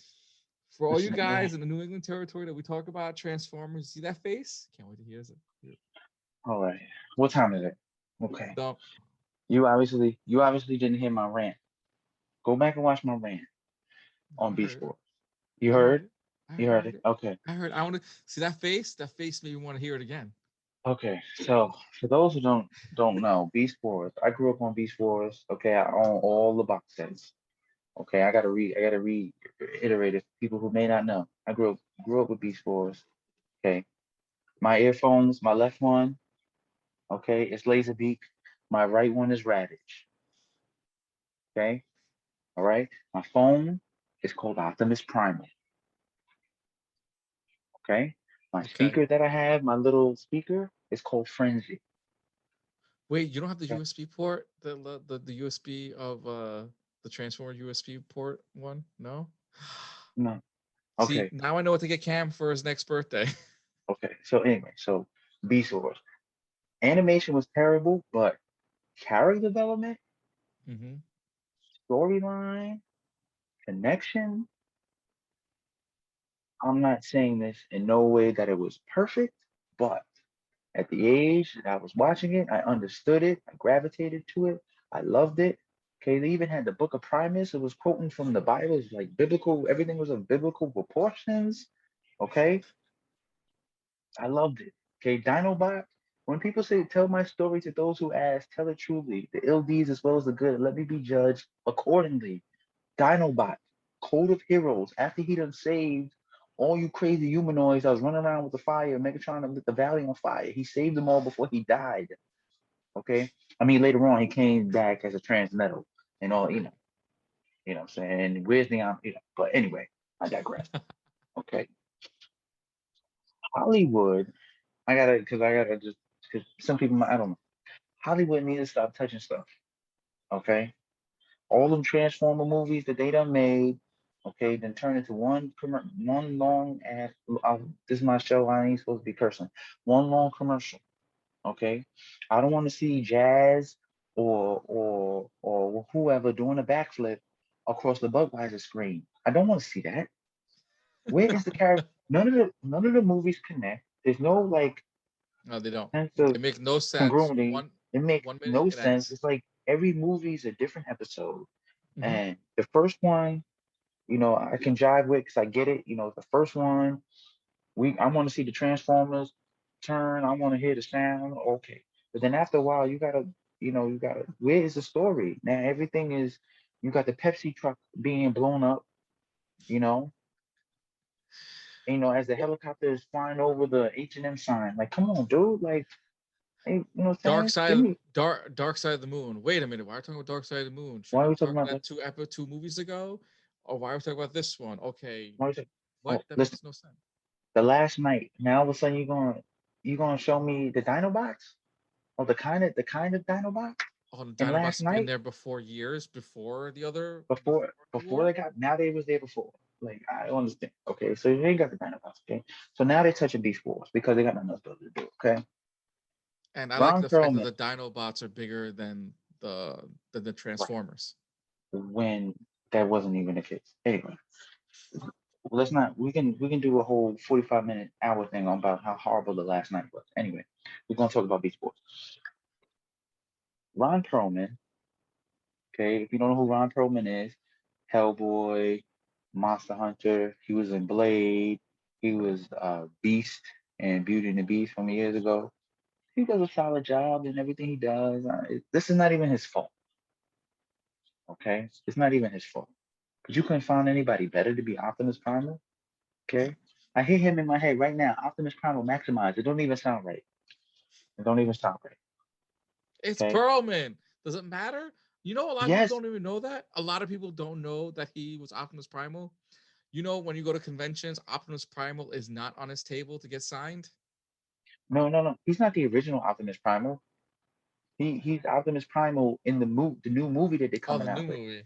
For all you listen to me. guys in the New England territory that we talk about Transformers, see that face? Can't wait to hear it. All right, what time is it? Okay, Dump. you obviously didn't hear my rant. Go back and watch my rant I on Beast heard it. Wars. You I heard heard? it. I You heard heard it? it. Okay. I heard. I want to see that face. That face made me want to hear it again. Okay. So for those who don't know, Beast Wars. I grew up on Beast Wars. Okay, I own all the box sets. Okay, I gotta reiterate it for people who may not know. I grew up with Beast Wars. Okay. My earphones, my left one, okay, is Laserbeak. My right one is Radish. Okay. All right. My phone is called Optimus Primal. Okay. My Okay. speaker that I have, my little speaker, is called Frenzy. Wait, you don't have the Okay. USB port? The USB of the Transformer USB port one? No. No. See, Okay. now I know what to get Cam for his next birthday. Okay. So anyway, so Beast Wars. Animation was terrible, but character development, hmm storyline, connection. I'm not saying this in no way that it was perfect, but at the age that I was watching it, I understood it, I gravitated to it, I loved it. Okay, they even had the Book of Primus. It was quoting from the Bible. It's like biblical, everything was of biblical proportions. Okay, I loved it. Okay, Dinobot. When people say tell my story to those who ask, tell it truly, the ill deeds as well as the good, let me be judged accordingly. Dinobot, Code of Heroes, after he done saved all you crazy humanoids that was running around with the fire, Megatron and lit the valley on fire. He saved them all before he died. Okay. I mean, later on he came back as a transmetal and all, what I'm saying? And where's the but anyway, I digress. Okay. Hollywood, I gotta just because some people I don't know. Hollywood needs to stop touching stuff. Okay. All them Transformer movies that they done made, okay, then turn into one long ass. This is my show. I ain't supposed to be cursing. One long commercial, okay. I don't want to see Jazz or whoever doing a backflip across the Budweiser screen. I don't want to see that. Where is the character? None of the movies connect. There's no like No, they don't. sense They of make no sense. congruity. One It makes one minute no it sense. ends. It's like every movie is a different episode. hmm And the first one, I can jive with because I get it. The first one, I want to see the Transformers turn. I want to hear the sound. Okay, but then after a while, you gotta. Where is the story now? Everything is. You got the Pepsi truck being blown up. You know, as the helicopter is flying over the H&M sign. Like, come on, dude. Like, hey, you know what I'm saying? Give me. Dark Side of the Moon. Wait a minute. Why are we talking about Dark Side of the Moon? Why Shouldn't are we we be talking talking about about that? that two movies ago? Or why are we talking about this one? Okay. Why are we talking, What? oh, That listen. makes no sense. The last night. Now all of a sudden you gonna show me the Dinobots? Or the kind of Dinobots? Oh, the And last Dinobots have been night, there before years before the other before before the before war. they got now they was there before. Like I don't understand. Okay, so they ain't got the Dinobots. Okay, so now they touching Beast Wars because they got nothing else better to do. Okay, And I like Ron the fact that Perlman the Dinobots are bigger than the right Transformers. when that wasn't even the case. Anyway, let's not. We can do a whole 45-minute hour thing on about how horrible the last night was. Anyway, we're gonna talk about Beast Wars. Ron Perlman. Okay, if you don't know who Ron Perlman is, Hellboy, Monster Hunter. He was in Blade. He was Beast and Beauty and the Beast from years ago. He does a solid job in everything he does. This is not even his fault, okay? It's not even his fault. Because you couldn't find anybody better to be Optimus Primal, okay? I hear him in my head right now. Optimus Primal maximized. It don't even sound right. It don't even sound right, It's okay? Perlman. Does it matter? You know, a lot of people Yes, don't even know that. A lot of people don't know that he was Optimus Primal. You know, when you go to conventions, Optimus Primal is not on his table to get signed. no, no, no. He's not the original Optimus Primal. He's Optimus Primal in the new movie that they're Oh, coming the new out with. movie.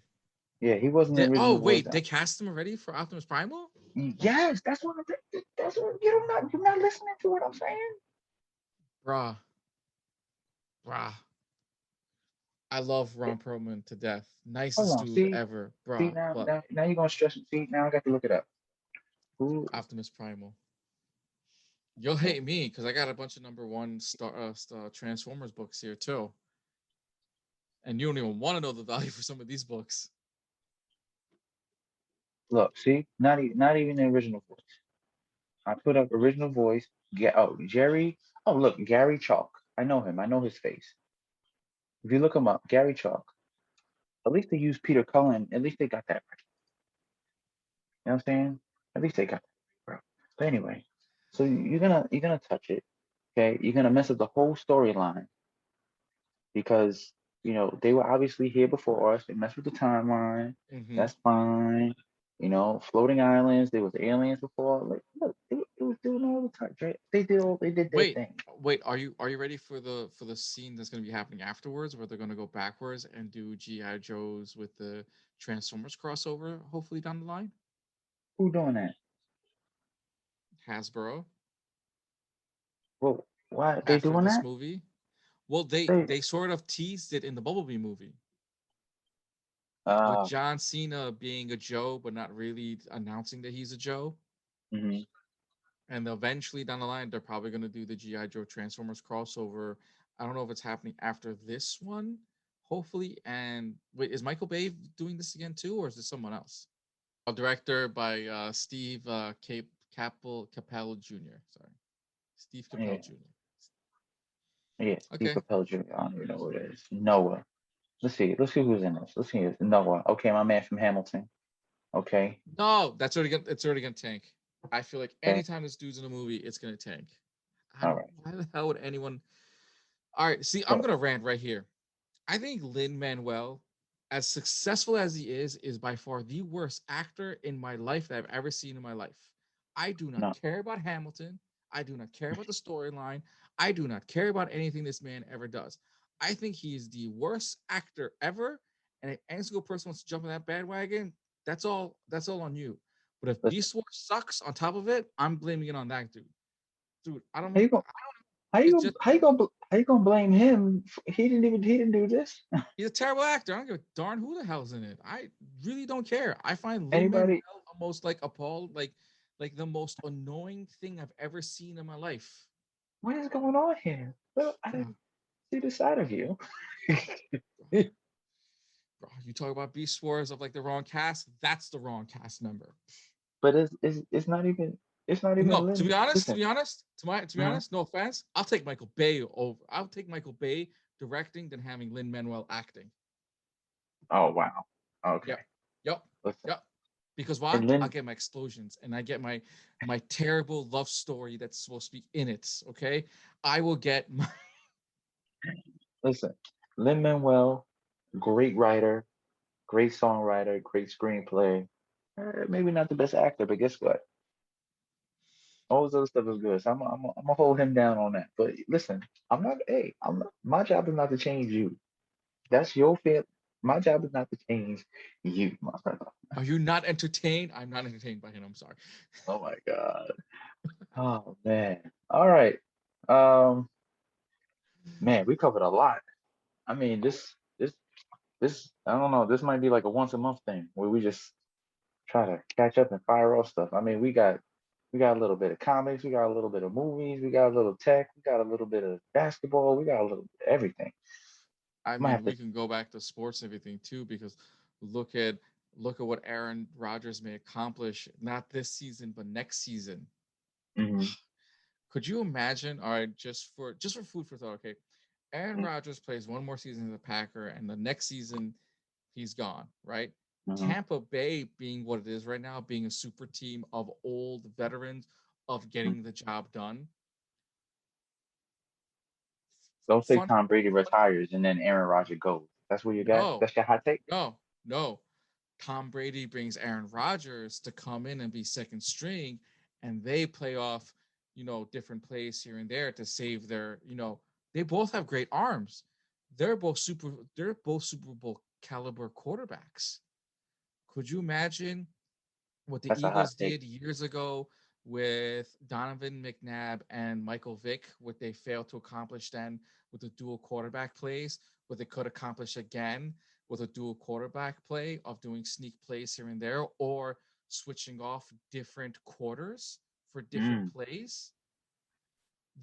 Yeah, he wasn't the Oh original voice wait, they actor. cast him already for Optimus Primal? Yes, that's what you're not listening to what I'm saying. Bruh, bruh. I love Ron Perlman to death. Hold Nicest on, dude see, ever, see bruh. now, But now you're gonna stress me. See, now I got to look it up. Who? Optimus Primal. You'll hate me because I got a bunch of number one Transformers books here too, and you don't even want to know the value for some of these books. Look, see, not even the original voice. I put up original voice. Oh, Jerry. Oh, look, Gary Chalk. I know him. I know his face. If you look him up, Gary Chalk. At least they used Peter Cullen. At least they got that right. You know what I'm saying? At least they got that right, bro. But anyway, so you're gonna touch it. Okay, you're gonna mess up the whole storyline because they were obviously here before us. They messed with the timeline. Mm-hmm. That's fine. Floating islands. There was aliens before. Like, look, it was doing all the time. Right? They did their Wait, thing. wait. Are you ready for the scene that's going to be happening afterwards, where they're going to go backwards and do GI Joes with the Transformers crossover? Hopefully down the line, Who doing that? Hasbro Well, why they after doing this that? movie. Well, they They they sort of teased it in the Bumblebee movie with uh John Cena being a Joe, but not really announcing that he's a Joe. mhm. And eventually down the line, they're probably going to do the GI Joe Transformers crossover. I don't know if it's happening after this one, hopefully. And wait, is Michael Bay doing this again too, or is this someone else? Director by Steve Capel Jr. Sorry, Steve Capel Yeah, Jr. yeah. Steve Okay. Capel Jr. I don't even know who it is. Noah. Let's see. Let's see who's in this. Let's see. Noah. Okay, my man from Hamilton. Okay. No, it's already gonna tank. I feel like Okay. anytime this dude's in a movie, it's gonna tank. I All don't. right. Why the hell would anyone? All right, see, I'm So gonna rant right here. I think Lin Manuel, as successful as he is by far the worst actor in my life that I've ever seen in my life. I do not no. care about Hamilton. I do not care about the storyline. I do not care about anything this man ever does. I think he is the worst actor ever. And if any single person wants to jump on that bandwagon, that's all. That's all on you. But if Listen. Beast Wars sucks on top of it, I'm blaming it on that dude. Dude, I don't How know. you gonna It's just how you gonna blame him? He didn't do this. he's a terrible actor. I don't give a darn who the hell's in it. I really don't care. I find Lin Manuel Anybody? almost like appalled, like the most annoying thing I've ever seen in my life. What is going on here? Well, I Bro, didn't see the side of you. bro, bro, you talk about Beast Wars of like the wrong cast. That's the wrong cast member. But it's not even No, to Lin. be honest, to Listen. be honest, to be Uh-huh. honest, no offense, I'll take Michael Bay over. I'll take Michael Bay directing than having Lin Manuel acting. Oh wow. Okay. Yep. Yep. Listen. Yep. Because why? And I Lin get my explosions and I get my terrible love story that's supposed to be in it. Okay. I will get my listen. Lin Manuel, great writer, great songwriter, great screenplay. Maybe not the best actor, but guess what? All this other stuff is good. So I'm gonna hold him down on that. But listen, I'm not. Hey, I'm not, my job is not to change you. That's your fit. My job is not to change you, my brother. are you not entertained? I'm not entertained by him. I'm sorry. Oh my God. Oh man. All right. Um, man, we covered a lot. I mean, this. I don't know. This might be like a once a month thing where we just try to catch up and fire off stuff. I mean, we got a little bit of comics, we got a little bit of movies, we got a little tech, we got a little bit of basketball, we got a little bit of everything. I I might mean, have we to. can go back to sports and everything too, because look at look at what Aaron Rodgers may accomplish not this season but next season. Hmm. Could you imagine? All right, just for food for thought. Okay, Aaron Rodgers plays one more season as a Packer, and the next season he's gone. Right? Hmm. Tampa Bay being what it is right now, being a super team of old veterans of getting the job done. Don't say Fun. Tom Brady retires and then Aaron Rodgers goes. That's what you got. No, That's your hot take. no. Tom Brady brings Aaron Rodgers to come in and be second string, and they play off, different plays here and there to save their. They both have great arms. They're both super. They're both Super Bowl caliber quarterbacks. Could you imagine what the That's a hot Eagles take. did years ago with Donovan McNabb and Michael Vick? What they failed to accomplish then with the dual quarterback plays, what they could accomplish again with a dual quarterback play of doing sneak plays here and there or switching off different quarters for different Mm. plays.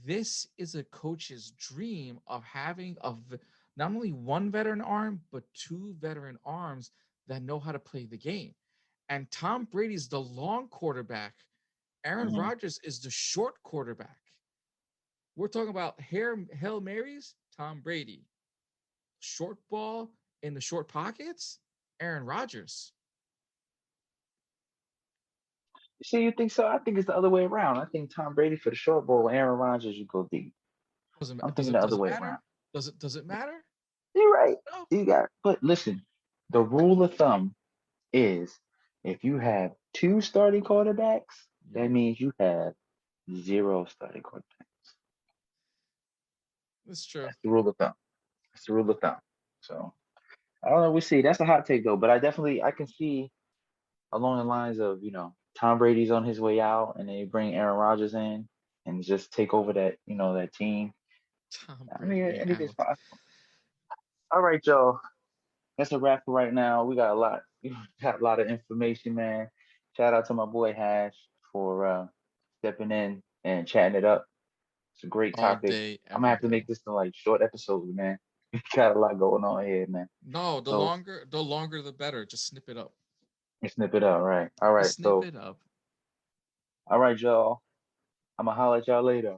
This is a coach's dream of having not only one veteran arm, but two veteran arms that know how to play the game. And Tom Brady's the long quarterback. Aaron Hmm. Rodgers is the short quarterback. We're talking about Hail Marys, Tom Brady. Short ball in the short pockets, Aaron Rodgers. See, you think so? I think it's the other way around. I think Tom Brady for the short ball, Aaron Rodgers, you go deep. Doesn't I'm does thinking it the does other it way matter? around. Does it matter? You're right. No. You got, but listen, the rule of thumb is if you have two starting quarterbacks, that Yep, means you have zero starting quarterbacks. that's true. That's the rule of thumb. That's the rule of thumb. So I don't know. We see. That's a hot take though, but I can see along the lines of Tom Brady's on his way out, and then you bring Aaron Rodgers in and just take over that team. Tom I mean, Brady being anything's out. possible. All right, y'all. That's a wrap for right now. We got a lot. We got a lot of information, man. Shout out to my boy Hash for stepping in and chatting it up. It's a great All topic. day, I'm gonna every have to make day. this to like short episodes, man. We got a lot going on here, man. No, the So longer the longer the better. Just snip it up. let's snip it up, right? All right. Just snip So it up. all right, y'all. I'm gonna holler at y'all later.